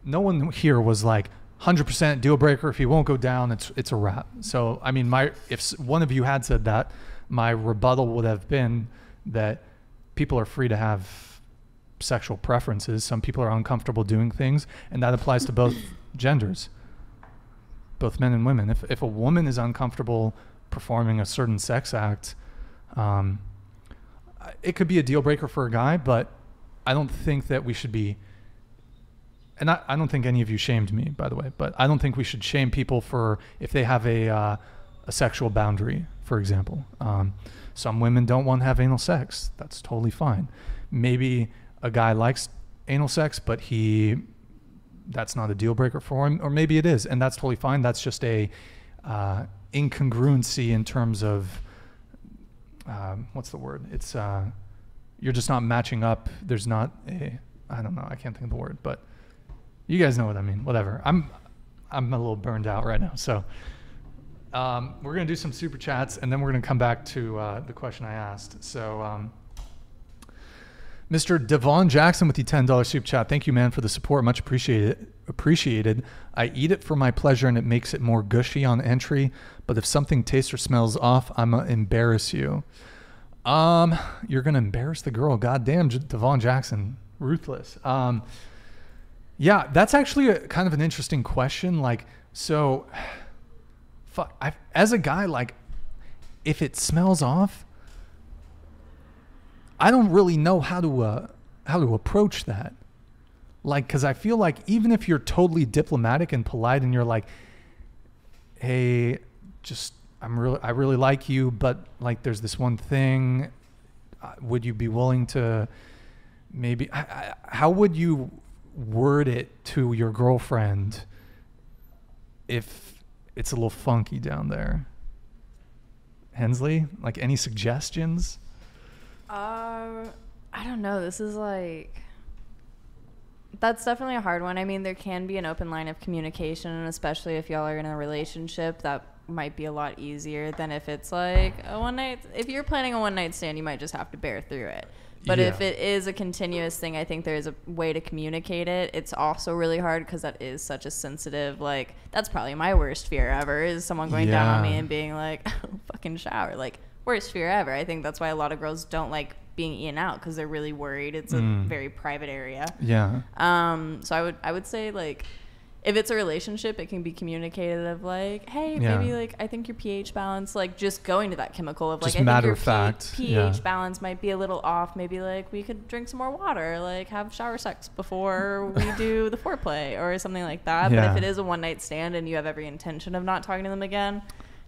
no one here was like 100% deal breaker. If he won't go down, it's a wrap. So I mean, if one of you had said that, my rebuttal would have been that people are free to have sexual preferences. Some people are uncomfortable doing things, and that applies to both genders, both men and women. If a woman is uncomfortable performing a certain sex act, it could be a deal breaker for a guy, but I don't think that we should be, and I don't think any of you shamed me, by the way, but I don't think we should shame people for if they have a sexual boundary, for example. Some women don't want to have anal sex. That's totally fine. Maybe a guy likes anal sex, but that's not a deal breaker for him, or maybe it is, and that's totally fine. That's just a incongruency in terms of what's the word? It's you're just not matching up. There's not I don't know. I can't think of the word, but you guys know what I mean. Whatever. I'm a little burned out right now, so we're gonna do some super chats, and then we're gonna come back to the question I asked. So. Mr. Devon Jackson with the $10 super chat. Thank you, man, for the support. Much appreciated. I eat it for my pleasure, and it makes it more gushy on entry. But if something tastes or smells off, I'm going to embarrass you. You're going to embarrass the girl. Goddamn, Devon Jackson. Ruthless. Yeah, that's actually kind of an interesting question. Like, so, as a guy, like, if it smells off, I don't really know how to approach that. Like, because I feel like even if you're totally diplomatic and polite and you're like, hey, I really like you, but like there's this one thing, would you be willing to maybe, how would you word it to your girlfriend if it's a little funky down there? Hensley, like any suggestions? I don't know. This is like, that's definitely a hard one. I mean, there can be an open line of communication, and especially if y'all are in a relationship, that might be a lot easier than if it's like if you're planning a one night stand, you might just have to bear through it. But if it is a continuous thing, I think there is a way to communicate it. It's also really hard because that is such a sensitive, like, that's probably my worst fear ever, is someone going down on me and being like, oh, fucking shower. Like, worst fear ever. I think that's why a lot of girls don't like being eaten out, because they're really worried. It's a very private area. Yeah. So I would say, like, if it's a relationship, it can be communicated of like, hey, maybe like I think your pH balance, like just going to that chemical of like, just I think your pH balance might be a little off. Maybe like we could drink some more water, like have shower sex before we do the foreplay or something like that. But if it is a one night stand and you have every intention of not talking to them again,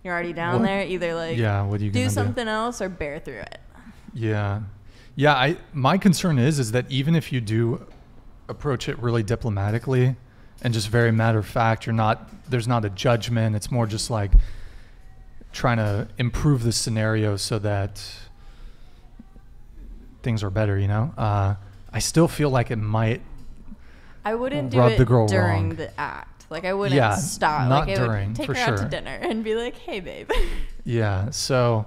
you're already down there, either like what are you do something else or bear through it. Yeah. My concern is that even if you do approach it really diplomatically and just very matter of fact, there's not a judgment. It's more just like trying to improve the scenario so that things are better, you know? I still feel like it might I wouldn't rub do it the girl during wrong. The act. Like I wouldn't stop. Not like during, I would take for her sure. out to dinner and be like, hey babe. Yeah. So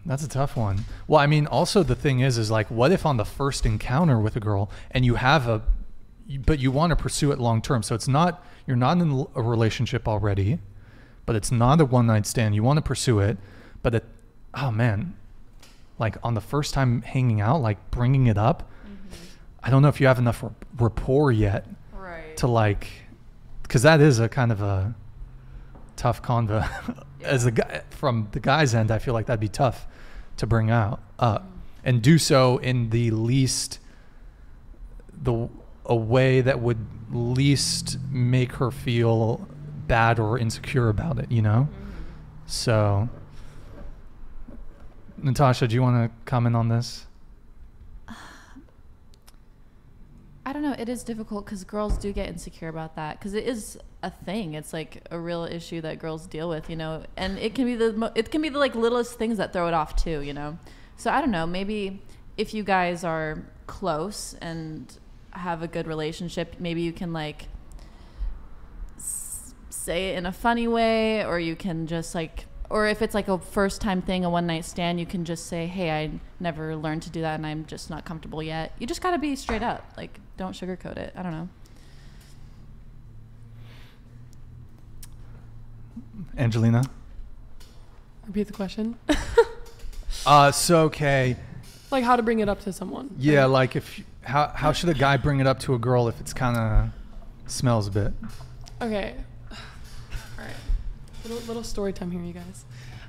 that's a tough one. Well, I mean, also the thing is like, what if on the first encounter with a girl and you have but you want to pursue it long term. So you're not in a relationship already, but it's not a one night stand. You want to pursue it, but oh man, like on the first time hanging out, like bringing it up, I don't know if you have enough rapport yet to like, because that is a kind of a tough convo. As a guy, from the guy's end, I feel like that'd be tough to bring up and do so in the least, a way that would least make her feel bad or insecure about it, you know? So, Natasha, do you want to comment on this? I don't know. It is difficult because girls do get insecure about that, because it is a thing. It's like a real issue that girls deal with, you know, and it can be the like littlest things that throw it off too, you know? So I don't know, maybe if you guys are close and have a good relationship, maybe you can like say it in a funny way, or you can just like, or if it's like a first time thing, a one night stand, you can just say, hey, I never learned to do that and I'm just not comfortable yet. You just got to be straight up. Like, don't sugarcoat it. I don't know. Angelina? Repeat the question. So okay. Like how to bring it up to someone. Yeah, like how should a guy bring it up to a girl if it's kind of smells a bit? Okay. All right. Little story time here, you guys.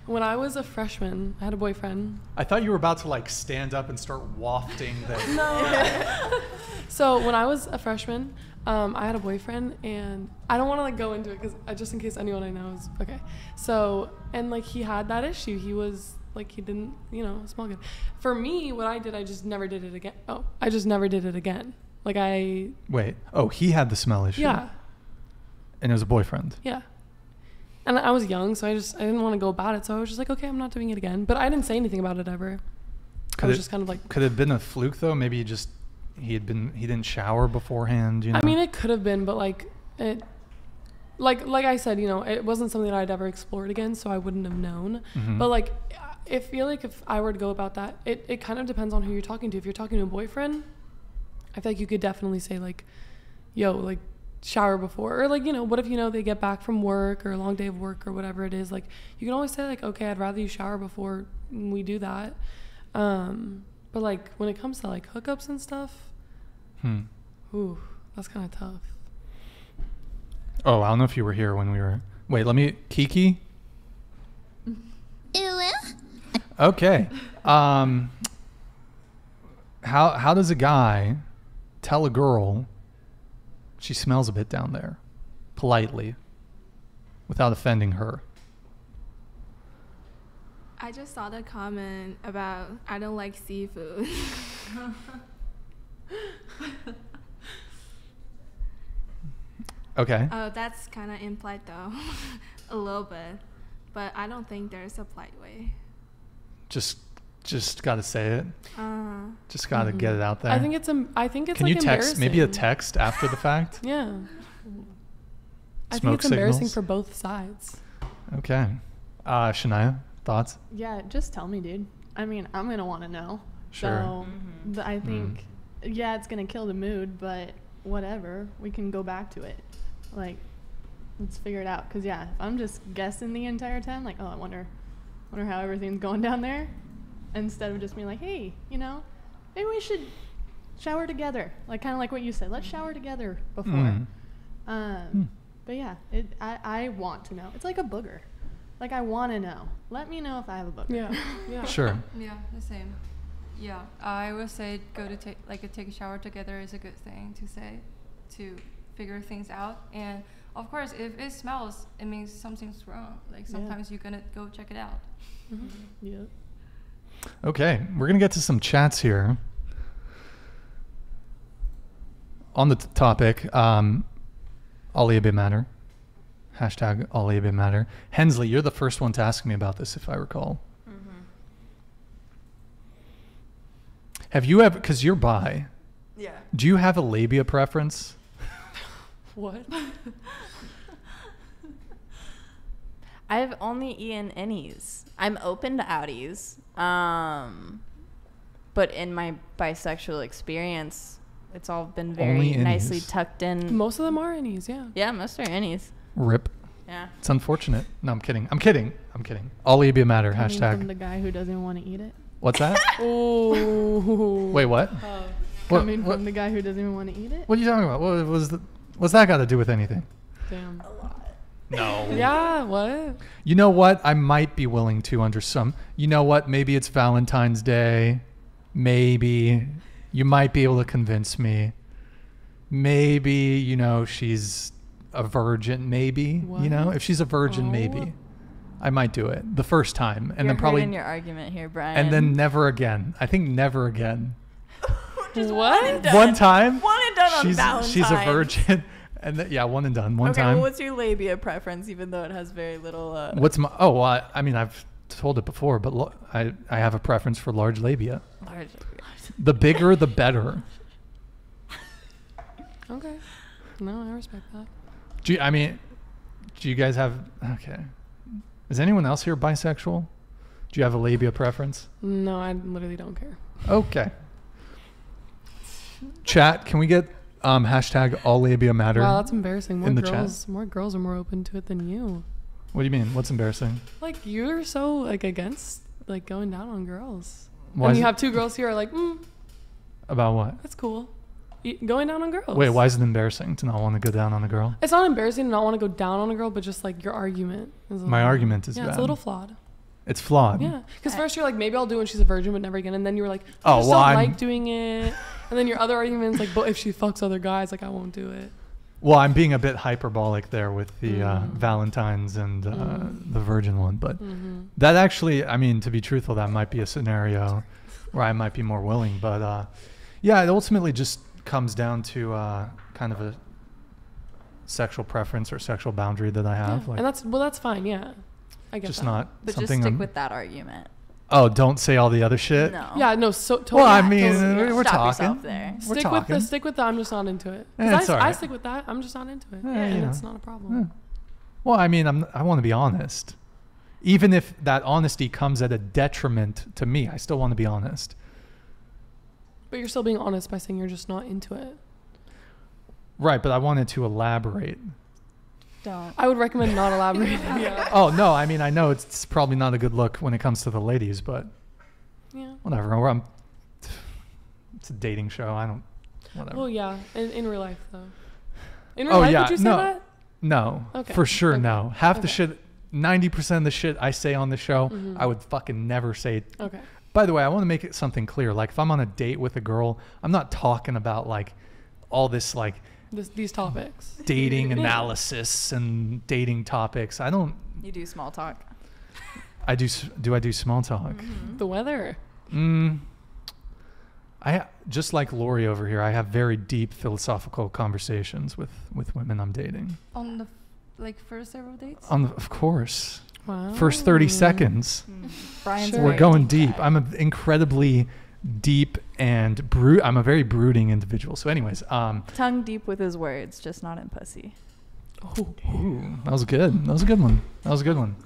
When I was a freshman, I had a boyfriend. I thought you were about to like stand up and start wafting the. No. So when I was a freshman, I had a boyfriend, and I don't want to like go into it because just in case anyone I know is okay. So and like he had that issue. He was like he didn't smell good. For me, what I did, I just never did it again. Oh, I just never did it again. Like I. Wait. Oh, he had the smell issue. Yeah. And it was a boyfriend. Yeah. And I was young, so I didn't want to go about it. So I was just like, okay, I'm not doing it again. But I didn't say anything about it ever. I was just kind of like. Could it have been a fluke though? Maybe he didn't shower beforehand. I mean, it could have been, but like I said, it wasn't something that I'd ever explored again, so I wouldn't have known. Mm-hmm. But like, I feel like if I were to go about that, it kind of depends on who you're talking to. If you're talking to a boyfriend, I feel like you could definitely say like, yo, like, shower before, or like what if they get back from work or a long day of work or whatever it is, like you can always say like, okay, I'd rather you shower before we do that. But like when it comes to like hookups and stuff, ooh, that's kind of tough. Oh, I don't know if you were here when we were. Wait, let me. Kiki. Okay. How does a guy tell a girl she smells a bit down there, politely, without offending her? I just saw the comment about I don't like seafood. Okay. Oh, that's kind of implied though, a little bit, but I don't think there's a polite way. Just gotta say it. Just gotta get it out there. I think it's Can like you text embarrassing. maybe a text after the fact? Yeah. I think Smoke it's embarrassing signals? for both sides. Okay. Shania, thoughts? Yeah, just tell me, dude. I mean, I'm going to want to know. Sure. So I think, yeah, it's going to kill the mood, but whatever. We can go back to it. Like, let's figure it out. Because, yeah, if I'm just guessing the entire time, like, oh, I wonder how everything's going down there, instead of just being like, hey, maybe we should shower together. Like, kind of like what you said. Let's shower together before. But, yeah, I want to know. It's like a booger. Like, I want to know. Let me know if I have a booger. Yeah. Sure. Yeah, the same. Yeah, I would say take a shower together is a good thing to say, to figure things out. And of course, if it smells, it means something's wrong. Like sometimes you're gonna go check it out. Yeah. Okay, we're gonna get to some chats here. On the topic, all labia matter. Hashtag all labia matter. Hensley, you're the first one to ask me about this, if I recall. Have you ever, because you're bi, Yeah. do you have a labia preference? What? I've only eaten innies. I'm open to outies. But in my bisexual experience, it's all been Only very nicely innies. tucked in. Most of them are innies, yeah. Yeah, most are innies. Rip. Yeah. It's unfortunate. No, I'm kidding. All labia matter. Coming Hashtag. from the guy who doesn't want to eat it. What's that? Oh. Wait, what? Coming from the guy who doesn't even want to eat it. What are you talking about? What's that got to do with anything? Damn. No. Yeah, what? You know what? I might be willing to under some. You know what? Maybe it's Valentine's Day. Maybe you might be able to convince me. Maybe, she's a virgin. Maybe, What? if she's a virgin, Oh. maybe I might do it the first time. And You're then probably, hurting your argument here, Brian. and then never again. I think never again. Just What? One and done. One time. One and done on Valentine's. She's a virgin. And one and done. One okay, time. well, what's your labia preference, even though it has very little... What's my... Oh, well, I mean, I've told it before, but I have a preference for large labia. large The bigger, the better. Okay. No, I respect that. Do you guys have... Okay. Is anyone else here bisexual? Do you have a labia preference? No, I literally don't care. Okay. Chat, can we get hashtag all labia matter? Wow, that's embarrassing. in the chat. More girls are more open to it than you. What do you mean? What's embarrassing? Like you're so like against like going down on girls. Why And is you it- have two girls here are like, About what? that's cool. Going down on girls. Wait, why is it embarrassing to not want to go down on a girl? It's not embarrassing to not want to go down on a girl, but just like your argument. Is a My little- argument is yeah, bad. it's a little flawed. It's flawed. Yeah, because first you're like, maybe I'll do it when she's a virgin, but never again. And then you were like, Oh, I just well, don't I'm- like doing it. And then your other argument is like, but if she fucks other guys, like I won't do it. Well, I'm being a bit hyperbolic there with the Valentine's and the virgin one, but that actually, I mean, to be truthful, that might be a scenario where I might be more willing. But yeah, it ultimately just comes down to kind of a sexual preference or sexual boundary that I have. Yeah. And that's fine. Yeah, I get just that. not But something. just stick I'm- with that argument. Oh, don't say all the other shit. No. Yeah, no. So totally. Well, I Yeah, mean, totally. we're Stop talking. yourself there. We're stick talking. with the I'm just not into it. 'Cause Yeah, it's I alright. stick with that. I'm just not into it. Yeah, and you know. it's not a problem. Yeah. Well, I mean, I want to be honest. Even if that honesty comes at a detriment to me, I still want to be honest. But you're still being honest by saying you're just not into it. Right, but I wanted to elaborate. Don't. I would recommend not elaborating. Yeah. Oh, no, I mean, I know it's probably not a good look when it comes to the ladies, but Yeah. whatever. It's a dating show. I don't, whatever. Well, yeah. In real life, though. In real life, yeah, would you say no. that? No, Okay. for sure, Okay. no. Half the Okay. shit, 90% of the shit I say on the show, Mhm. I would fucking never say. Okay. By the way, I want to make it something clear. Like, if I'm on a date with a girl, I'm not talking about like all this like These topics. dating Yeah. analysis and dating topics. I don't. You do small talk. I do. Do I do small talk? The weather. I just like Lori over here. I have very deep philosophical conversations with women I'm dating. On the first several dates. Of course, Wow. first 30 seconds. Brian's Sure. We're very going deep deep. dive. I'm an incredibly deep and I'm a very brooding individual. So, anyways, Tongue deep with his words, just not in pussy. Oh. ooh, that was good. That was a good one. That was a good one.